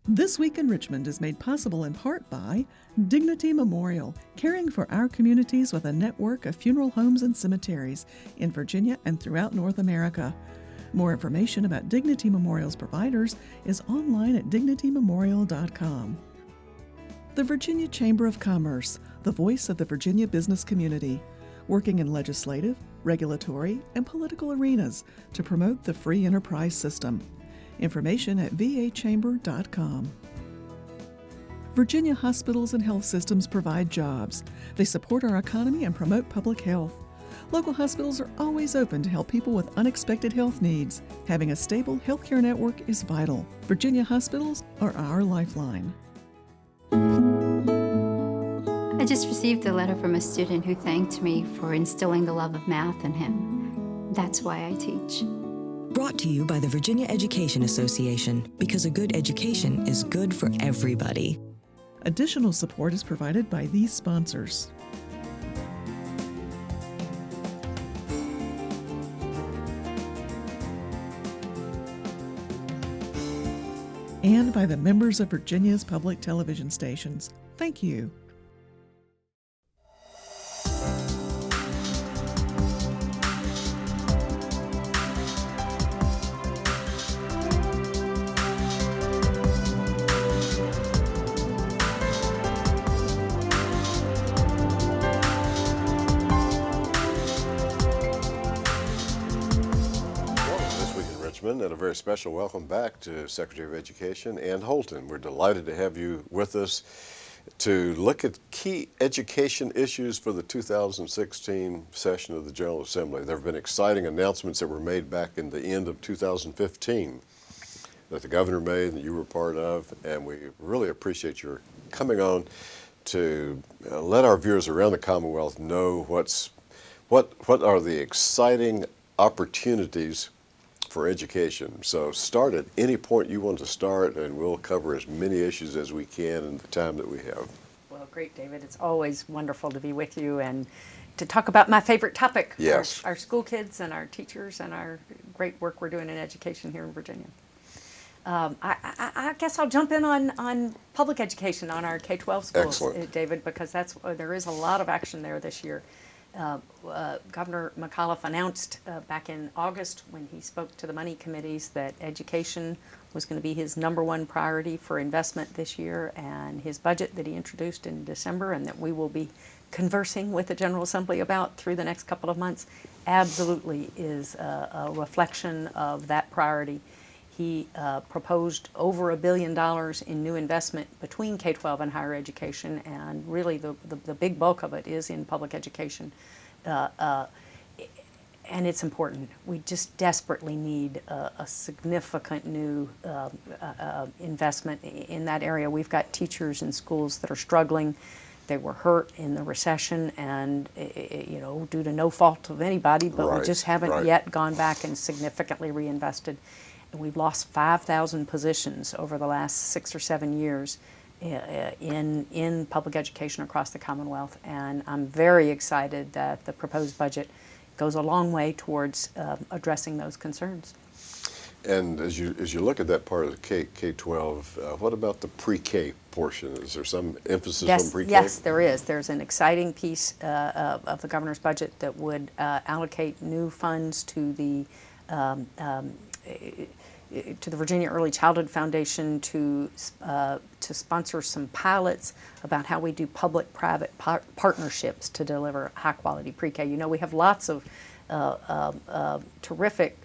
This Week in Richmond is made possible in part by Dignity Memorial, caring for our communities with a network of funeral homes and cemeteries in Virginia and throughout North America. More information about Dignity Memorial's providers is online at dignitymemorial.com. The Virginia Chamber of Commerce, the voice of the Virginia business community, working in legislative, regulatory, and political arenas to promote the free enterprise system. Information at vachamber.com. Virginia hospitals and health systems provide jobs. They support our economy and promote public health. Local hospitals are always open to help people with unexpected health needs. Having a stable healthcare network is vital. Virginia hospitals are our lifeline. I just received a letter from a student who thanked me for instilling the love of math in him. That's why I teach. Brought to you by the Virginia Education Association, because a good education is good for everybody. Additional support is provided by these sponsors. And by the members of Virginia's public television stations. Thank you. And a very special welcome back to Secretary of Education Ann Holton. We're delighted to have you with us to look at key education issues for the 2016 session of the General Assembly. There have been exciting announcements that were made back in the end of 2015 that the governor made and that you were part of, and we really appreciate your coming on to let our viewers around the Commonwealth know what are the exciting opportunities for education. So start at any point you want to start, and we'll cover as many issues as we can in the time that we have. Well, great, David. It's always wonderful to be with you and to talk about my favorite topic, yes, our school kids and our teachers and our great work we're doing in education here in Virginia. I guess I'll jump in on public education, on our K-12 schools, excellent, David, because there is a lot of action there this year. Governor McAuliffe announced back in August when he spoke to the money committees that education was going to be his #1 priority for investment this year, and his budget that he introduced in December and that we will be conversing with the General Assembly about through the next couple of months absolutely is a reflection of that priority. He proposed over $1 billion in new investment between K-12 and higher education, and really the big bulk of it is in public education. And it's important. We just desperately need a significant new investment in that area. We've got teachers in schools that are struggling. They were hurt in the recession and, due to no fault of anybody, but we just haven't yet gone back and significantly reinvested. We've lost 5,000 positions over the last 6 or 7 years in public education across the Commonwealth, and I'm very excited that the proposed budget goes a long way towards addressing those concerns. And as you look at that part of the K-12, what about the pre-K portion? Is there some emphasis on pre-K? Yes, there is. There's an exciting piece of the governor's budget that would allocate new funds to the Virginia Early Childhood Foundation to sponsor some pilots about how we do public-private partnerships to deliver high-quality pre-K. We have lots of terrific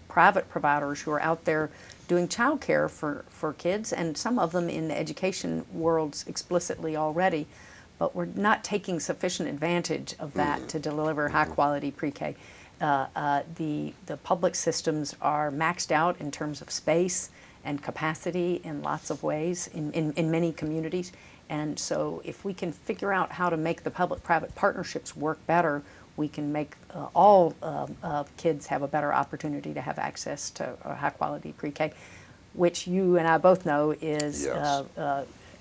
private providers who are out there doing child care for kids, and some of them in the education worlds explicitly already, but we're not taking sufficient advantage of that to deliver high-quality pre-K. The public systems are maxed out in terms of space and capacity in lots of ways in many communities. And so if we can figure out how to make the public-private partnerships work better, we can make all kids have a better opportunity to have access to high-quality pre-K, which you and I both know is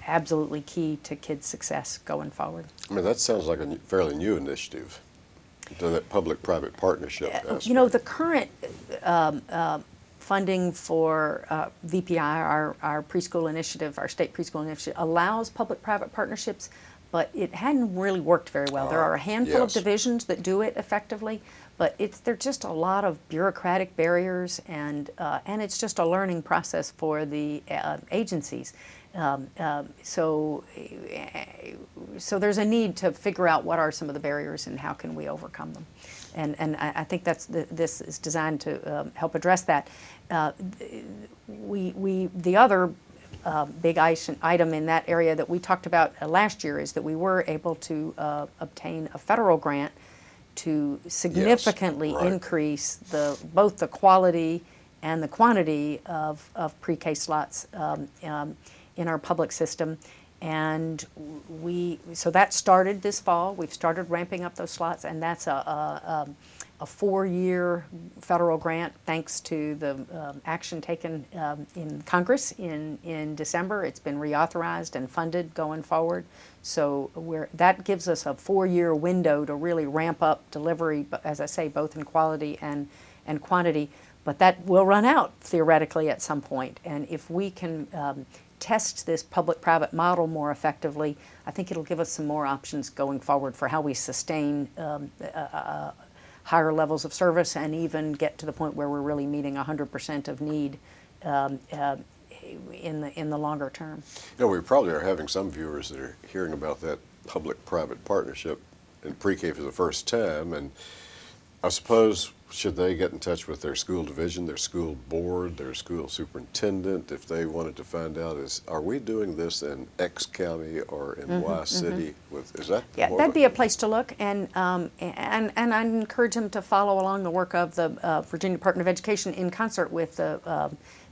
absolutely key to kids' success going forward. I mean, that sounds like a fairly new initiative, to that public-private partnership aspect. The current funding for VPI, our preschool initiative, our state preschool initiative, allows public-private partnerships, but it hadn't really worked very well. There are a handful of yes. divisions that do it effectively, but there's just a lot of bureaucratic barriers, and it's just a learning process for the agencies. So there's a need to figure out what are some of the barriers and how can we overcome them. And I think this is designed to help address that. The other big item in that area that we talked about last year is that we were able to obtain a federal grant to significantly right. increase both the quality and the quantity of pre-K slots in our public system. And so that started this fall. We've started ramping up those slots, and that's a 4-year federal grant thanks to the action taken in Congress in December. It's been reauthorized and funded going forward. So that gives us a 4-year window to really ramp up delivery, as I say, both in quality and quantity. But that will run out theoretically at some point. And if we can test this public-private model more effectively, I think it'll give us some more options going forward for how we sustain higher levels of service and even get to the point where we're really meeting 100% of need in the longer term. You know, we probably are having some viewers that are hearing about that public-private partnership in pre-K for the first time, and I suppose should they get in touch with their school division, their school board, their school superintendent, if they wanted to find out, are we doing this in X county or in Y city? Is that That'd be a place to look, and I encourage them to follow along the work of the Virginia Department of Education in concert with the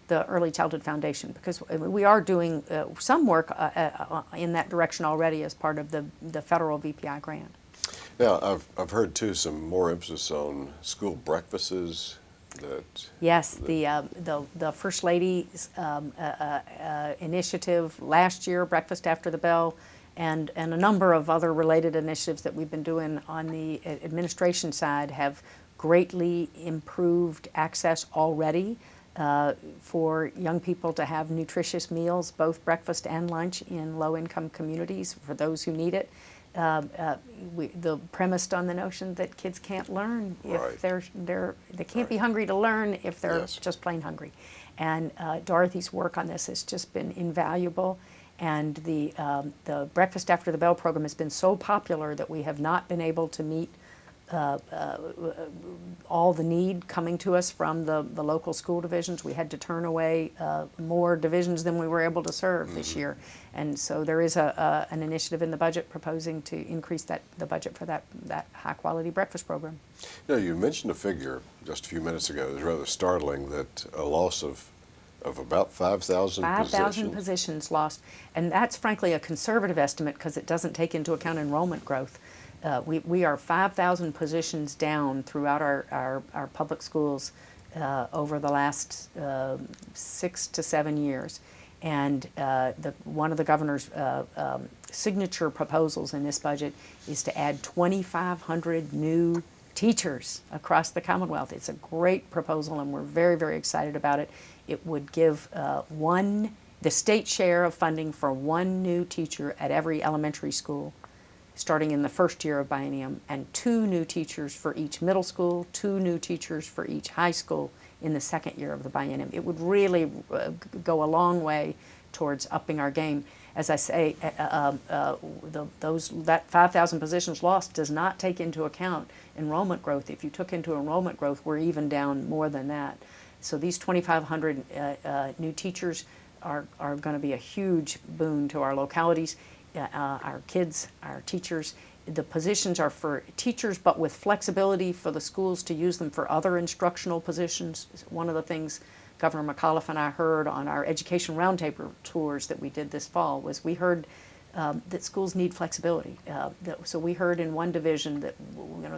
Early Childhood Foundation, because we are doing some work in that direction already as part of the federal VPI grant. Now, I've heard too some more emphasis on school breakfasts. Yes, the First Lady's initiative last year, Breakfast After the Bell, and a number of other related initiatives that we've been doing on the administration side have greatly improved access already for young people to have nutritious meals, both breakfast and lunch, in low-income communities for those who need it. The premised on the notion that kids can't learn if they can't be hungry to learn if they're just plain hungry. And Dorothy's work on this has just been invaluable. And the Breakfast After the Bell program has been so popular that we have not been able to meet all the need coming to us from the local school divisions. We had to turn away more divisions than we were able to serve this year. And so there is an initiative in the budget proposing to increase the budget for that high-quality breakfast program. Now, you mentioned a figure just a few minutes ago that was rather startling, that a loss of about 5,000 positions. 5,000 positions lost. And that's frankly a conservative estimate because it doesn't take into account enrollment growth. We are 5,000 positions down throughout our public schools over the last 6 to 7 years. And one of the governor's signature proposals in this budget is to add 2,500 new teachers across the Commonwealth. It's a great proposal, and we're very, very excited about it. It would give the state share of funding for one new teacher at every elementary school, starting in the first year of biennium, and 2 new teachers for each middle school, 2 new teachers for each high school in the second year of the biennium. It would really go a long way towards upping our game. As I say, that 5,000 positions lost does not take into account enrollment growth. If you took into enrollment growth, we're even down more than that. So these 2,500 new teachers are going to be a huge boon to our localities. Our kids, our teachers. The positions are for teachers, but with flexibility for the schools to use them for other instructional positions. One of the things Governor McAuliffe and I heard on our education roundtable tours that we did this fall was we heard that schools need flexibility. So we heard in one division that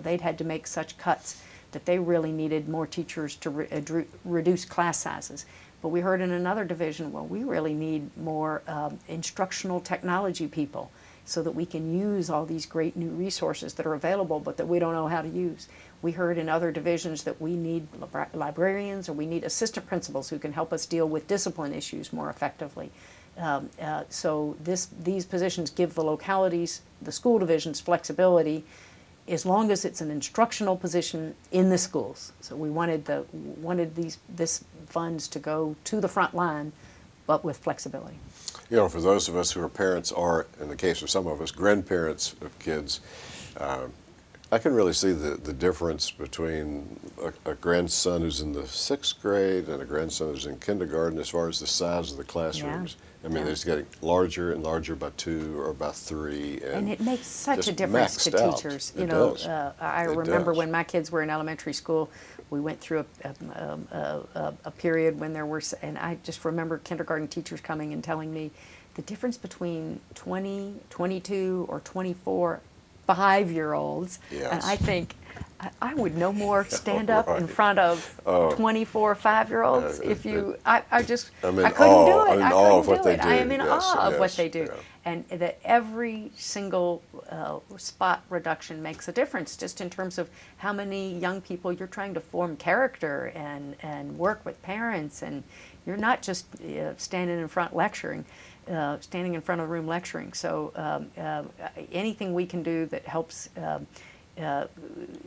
they'd had to make such cuts that they really needed more teachers to reduce class sizes. But we heard in another division, well, we really need more instructional technology people so that we can use all these great new resources that are available but that we don't know how to use. We heard in other divisions that we need librarians, or we need assistant principals who can help us deal with discipline issues more effectively. So these positions give the localities, the school divisions, flexibility as long as it's an instructional position in the schools. So we wanted this funds to go to the front line, but with flexibility. You know, for those of us who are parents, or in the case of some of us, grandparents of kids, I can really see the difference between a grandson who's in the 6th grade and a grandson who's in kindergarten as far as the size of the classrooms. I mean, Yeah. they're just getting larger and larger by 2 or by 3. And it makes such just a difference to maxed out. teachers. It You know, does. I It remember does. when my kids were in elementary school, we went through a period when there were, and I just remember kindergarten teachers coming and telling me the difference between 20, 22, or 24 5-year-olds. Yes. And I think I would no more stand up in Right. front of 24 5-year-olds if you, I just, I'm in I couldn't awe. do it. I'm in I awe couldn't of what do they it. I am do. in Yes, awe of what yes, they do. yeah. And that every single spot reduction makes a difference, just in terms of how many young people you're trying to form character and work with parents, and you're not just standing in front lecturing, standing in front of the room lecturing. So anything we can do that helps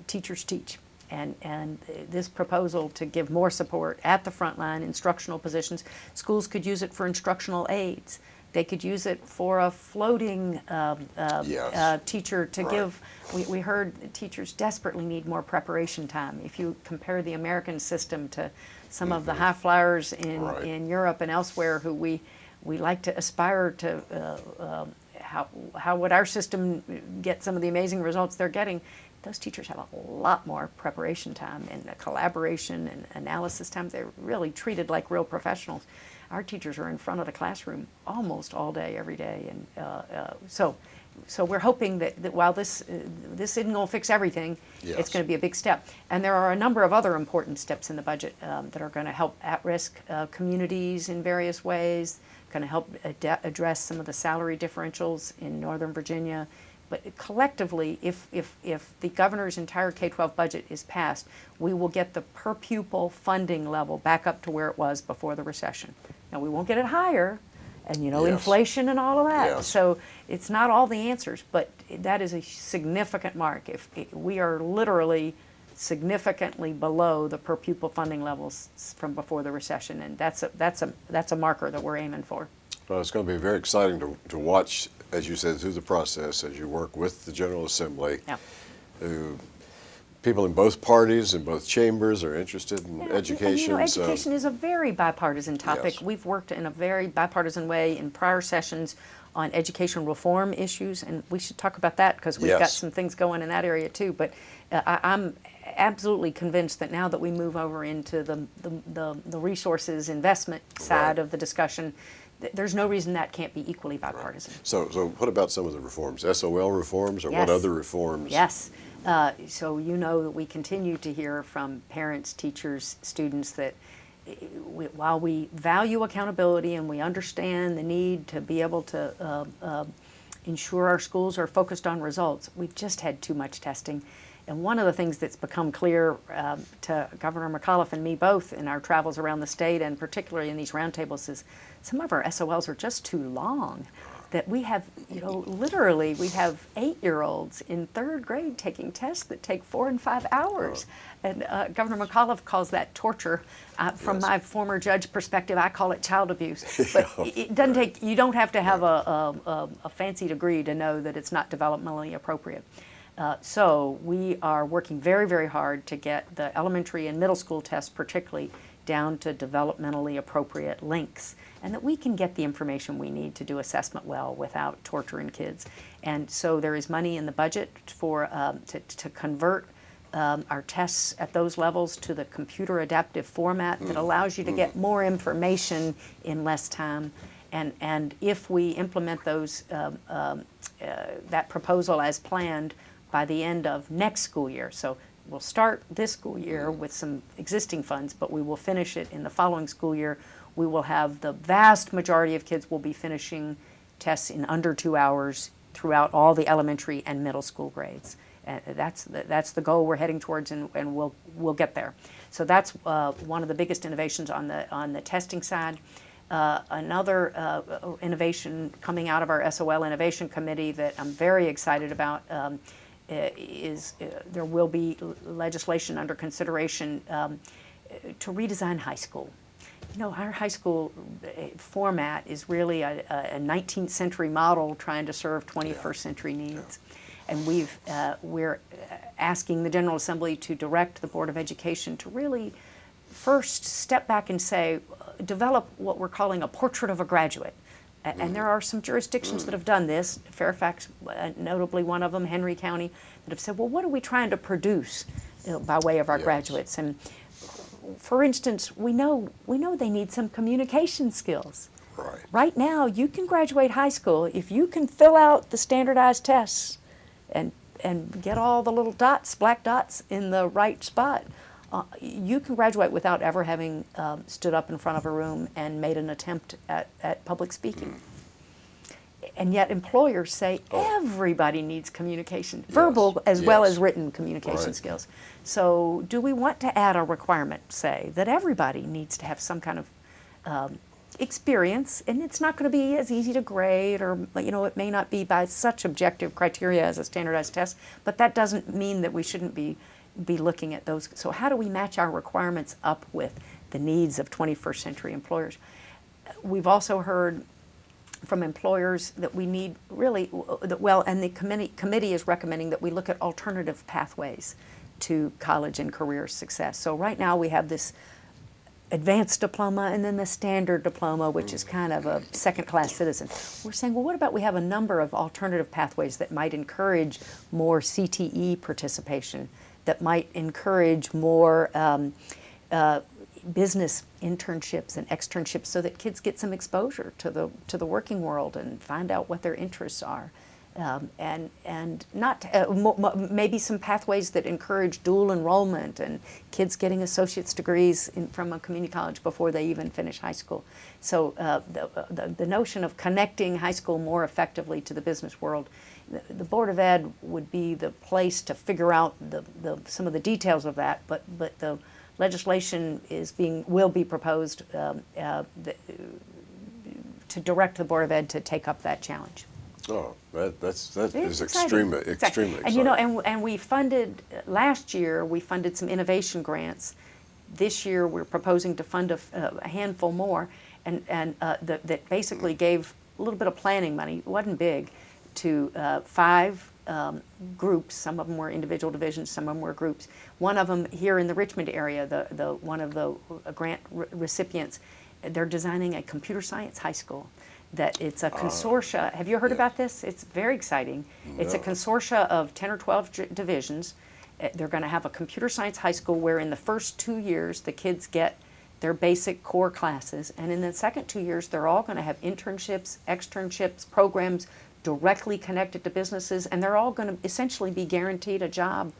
teachers teach. And this proposal to give more support at the front line, instructional positions, schools could use it for instructional aides. They could use it for a floating Yes. teacher to Right. give. We heard that teachers desperately need more preparation time. If you compare the American system to some of the high flyers Right. in Europe and elsewhere, who we like to aspire to, how would our system get some of the amazing results they're getting? Those teachers have a lot more preparation time and collaboration and analysis time. They're really treated like real professionals. Our teachers are in front of the classroom almost all day, every day, and so we're hoping that while this isn't going to fix everything, Yes. it's going to be a big step. And there are a number of other important steps in the budget that are going to help at-risk communities in various ways, going to help address some of the salary differentials in Northern Virginia. But collectively, if the governor's entire K-12 budget is passed, we will get the per pupil funding level back up to where it was before the recession. Now, we won't get it higher, and Yes. inflation and all of that. Yes. So it's not all the answers, but that is a significant mark. If we are literally significantly below the per pupil funding levels from before the recession, and that's a marker that we're aiming for. Well, it's going to be very exciting to watch, as you said, through the process as you work with the General Assembly. Yeah. People in both parties, in both chambers, are interested in Yeah, education. And, so- education is a very bipartisan topic. Yes. We've worked in a very bipartisan way in prior sessions on education reform issues, and we should talk about that because we've got Yes. some things going in that area too. But I'm absolutely convinced that now that we move over into the resources investment side Right. of the discussion, there's no reason that can't be equally bipartisan. So what about some of the reforms? SOL reforms, or what Yes. other reforms? Yes. So you know that we continue to hear from parents, teachers, students that while we value accountability and we understand the need to be able to ensure our schools are focused on results, we've just had too much testing. And one of the things that's become clear to Governor McAuliffe and me both in our travels around the state, and particularly in these roundtables, is some of our SOLs are just too long. That we have, literally we have 8-year-olds in 3rd grade taking tests that take 4 and 5 hours. And Governor McAuliffe calls that torture. From Yes. my former judge perspective, I call it child abuse. But it doesn't take, you don't have to have a fancy degree to know that it's not developmentally appropriate. So we are working very, very hard to get the elementary and middle school tests particularly down to developmentally appropriate links, and that we can get the information we need to do assessment well without torturing kids. And so there is money in the budget for to convert our tests at those levels to the computer adaptive format that allows you to get more information in less time. And if we implement those that proposal as planned by the end of next school year, so we'll start this school year with some existing funds, but we will finish it in the following school year. We will have the vast majority of kids will be finishing tests in under 2 hours throughout all the elementary and middle school grades. That's the goal we're heading towards, and we'll get there. So that's one of the biggest innovations on the testing side. Another innovation coming out of our SOL Innovation Committee that I'm very excited about is there will be legislation under consideration to redesign high school. You know, our high school format is really a 19th century model trying to serve 21st century needs. And we're asking the General Assembly to direct the Board of Education to really first step back and say, develop what we're calling a portrait of a graduate. And there are some jurisdictions that have done this, Fairfax notably one of them, Henry County, that have said, well, what are we trying to produce by way of our graduates? And for instance, we know they need some communication skills. Right. Right now, you can graduate high school if you can fill out the standardized tests and get all the little dots, black dots, in the right spot. You can graduate without ever having stood up in front of a room and made an attempt at public speaking. And yet employers say everybody needs communication, verbal as well as written communication skills. So do we want to add a requirement, say, that everybody needs to have some kind of experience, and it's not going to be as easy to grade, or it may not be by such objective criteria as a standardized test, but that doesn't mean that we shouldn't be looking at those. So how do we match our requirements up with the needs of 21st century employers? We've also heard from employers that we need really, and the committee is recommending that we look at alternative pathways to college and career success. So right now we have this advanced diploma and then the standard diploma, which is kind of a second-class citizen. We're saying, well, what about we have a number of alternative pathways that might encourage more CTE participation, that might encourage more business internships and externships, so that kids get some exposure to the working world and find out what their interests are, and not maybe some pathways that encourage dual enrollment and kids getting associate's degrees from a community college before they even finish high school. So the notion of connecting high school more effectively to the business world, the Board of Ed would be the place to figure out some of the details of that, but the legislation will be proposed to direct the Board of Ed to take up that challenge. Oh, that is exciting. extremely exciting. And we funded last year. We funded some innovation grants. This year, we're proposing to fund a handful more, and that basically gave a little bit of planning money. It wasn't big, to 5 groups. Some of them were individual divisions, some of them were groups. One of them here in the Richmond area, one of the grant recipients, they're designing a computer science high school. That it's a consortia. Have you heard about this? It's very exciting. No. It's a consortia of 10 or 12 divisions. They're going to have a computer science high school where in the first 2 years the kids get their basic core classes, and in the second 2 years they're all going to have internships, externships, programs directly connected to businesses, and they're all going to essentially be guaranteed a job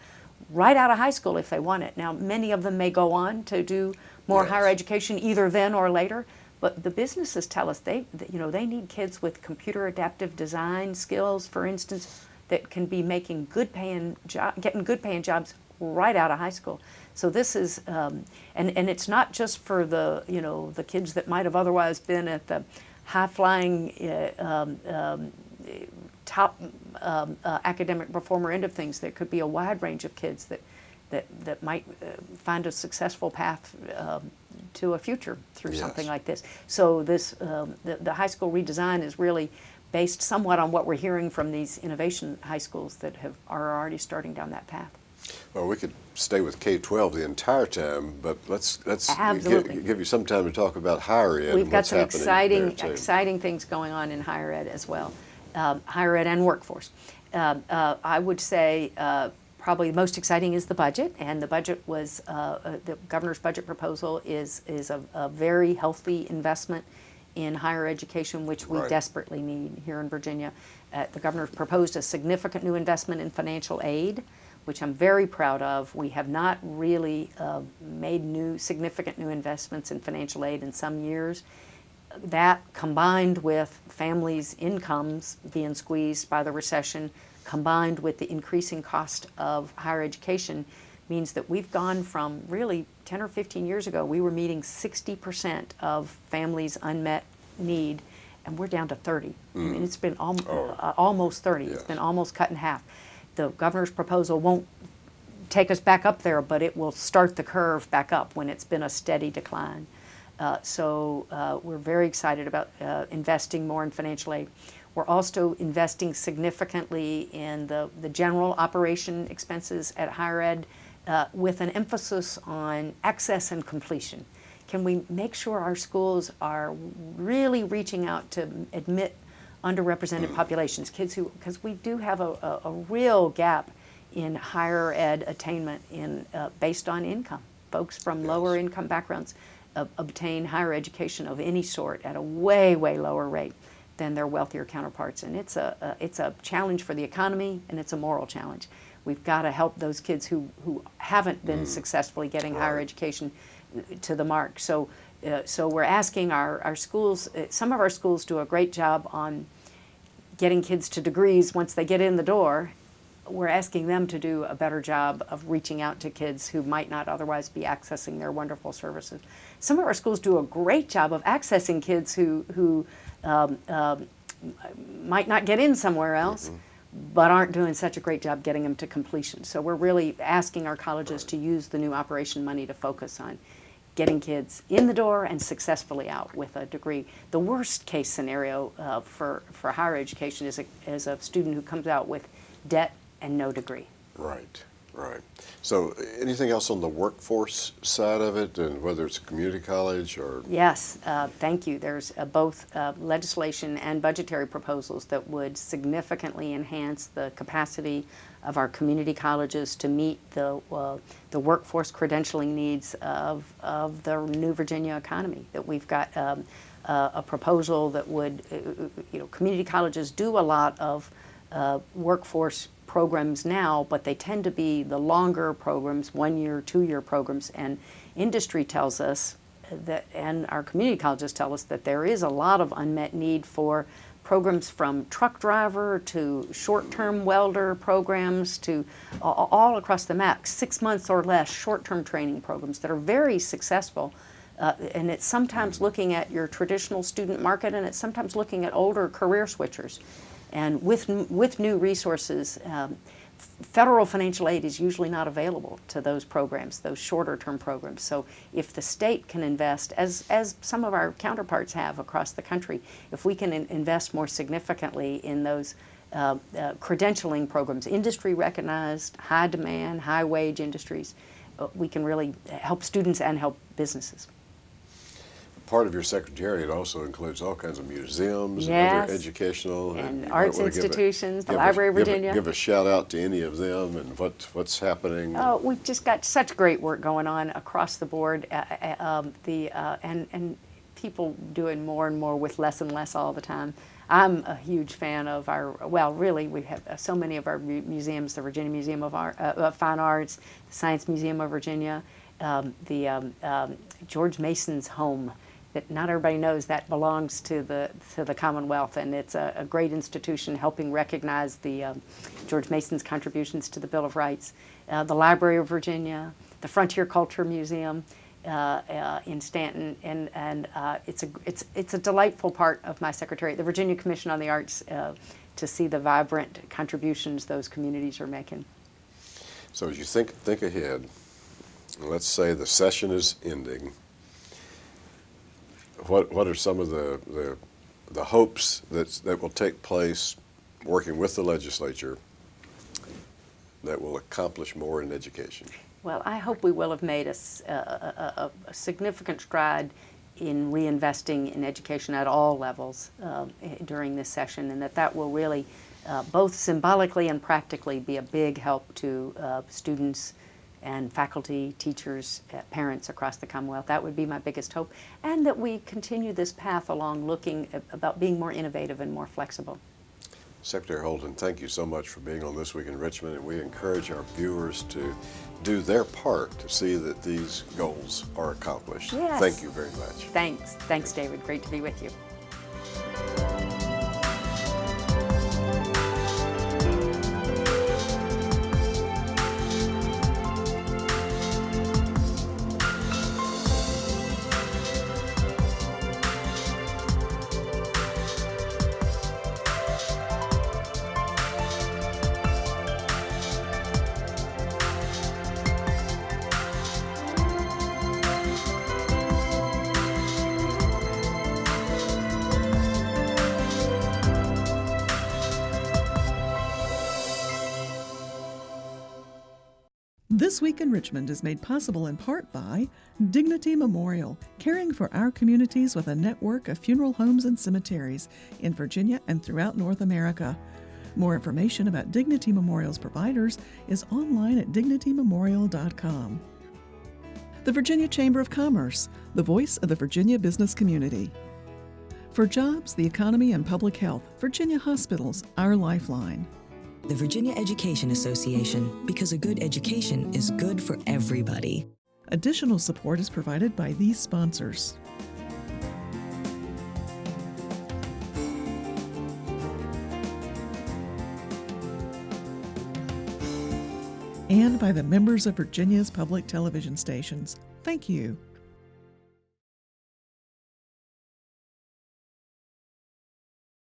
right out of high school if they want it. Now, many of them may go on to do more higher education either then or later, but the businesses tell us they need kids with computer adaptive design skills, for instance, that can be making getting good paying jobs right out of high school. So this is, and it's not just for the kids that might have otherwise been at the high flying top academic performer end of things. There could be a wide range of kids that might find a successful path to a future through something like this. So this the high school redesign is really based somewhat on what we're hearing from these innovation high schools that are already starting down that path. Well, we could stay with K-12 the entire time, but let's give you some time to talk about higher ed. We've got some exciting things going on in higher ed as well, higher ed and workforce. I would say probably the most exciting is the budget, and the budget was the governor's budget proposal is a very healthy investment in higher education, which we desperately need here in Virginia. The governor proposed a significant new investment in financial aid, which I'm very proud of. We have not really made significant new investments in financial aid in some years. That, combined with families' incomes being squeezed by the recession, combined with the increasing cost of higher education, means that we've gone from really 10 or 15 years ago, we were meeting 60% of families' unmet need, and we're down to 30. I mean, it's been almost 30. Yes. It's been almost cut in half. The governor's proposal won't take us back up there, but it will start the curve back up when it's been a steady decline. So we're very excited about investing more in financial aid. We're also investing significantly in the general operation expenses at higher ed with an emphasis on access and completion. Can we make sure our schools are really reaching out to admit underrepresented populations, kids who, because we do have a real gap in higher ed attainment based on income. Folks from lower income backgrounds obtain higher education of any sort at a way, way lower rate than their wealthier counterparts. And it's a challenge for the economy, and it's a moral challenge. We've got to help those kids who haven't been successfully getting higher education to the mark. So we're asking our schools, some of our schools do a great job on getting kids to degrees once they get in the door. We're asking them to do a better job of reaching out to kids who might not otherwise be accessing their wonderful services. Some of our schools do a great job of accessing kids who might not get in somewhere else, but aren't doing such a great job getting them to completion. So we're really asking our colleges to use the new operation money to focus on getting kids in the door and successfully out with a degree. The worst case scenario for higher education is a student who comes out with debt and no degree. Right, right. So anything else on the workforce side of it, and whether it's a community college or? Yes, thank you. There's both legislation and budgetary proposals that would significantly enhance the capacity of our community colleges to meet the workforce credentialing needs of the new Virginia economy. That we've got a proposal that would, community colleges do a lot of workforce programs now, but they tend to be the longer programs, 1 year, 2 year programs, and industry tells us that, and our community colleges tell us that there is a lot of unmet need for programs from truck driver to short-term welder programs to all across the map, 6 months or less short-term training programs that are very successful. And it's sometimes looking at your traditional student market, and it's sometimes looking at older career switchers. And with new resources, federal financial aid is usually not available to those programs, those shorter term programs. So if the state can invest, as some of our counterparts have across the country, if we can invest more significantly in those credentialing programs, industry recognized, high demand, high wage industries, we can really help students and help businesses. Part of your secretariat also includes all kinds of museums and Yes. other educational And you arts might wanna institutions, the Library of Virginia. Give a shout out to any of them and what's happening. Oh, we've just got such great work going on across the board, and people doing more and more with less and less all the time. I'm a huge fan of really we have so many of our museums, the Virginia Museum of Fine Arts, the Science Museum of Virginia, George Mason's home, that not everybody knows that belongs to the Commonwealth, and it's a great institution helping recognize the George Mason's contributions to the Bill of Rights. The Library of Virginia, the Frontier Culture Museum in Stanton, and it's a delightful part of my secretariat. The Virginia Commission on the Arts, to see the vibrant contributions those communities are making. So as you think ahead, let's say the session is ending. What are some of the hopes that will take place working with the legislature that will accomplish more in education? Well, I hope we will have made a significant stride in reinvesting in education at all levels during this session, and that will really both symbolically and practically be a big help to students and faculty, teachers, parents across the Commonwealth. That would be my biggest hope, and that we continue this path along looking about being more innovative and more flexible. Secretary Holton, thank you so much for being on This Week in Richmond, and we encourage our viewers to do their part to see that these goals are accomplished. Yes. Thank you very much. Thanks, David. Great to be with you. This Week in Richmond is made possible in part by Dignity Memorial, caring for our communities with a network of funeral homes and cemeteries in Virginia and throughout North America. More information about Dignity Memorial's providers is online at dignitymemorial.com. The Virginia Chamber of Commerce, the voice of the Virginia business community. For jobs, the economy, and public health, Virginia Hospitals, our lifeline. The Virginia Education Association, because a good education is good for everybody. Additional support is provided by these sponsors. And by the members of Virginia's public television stations. Thank you.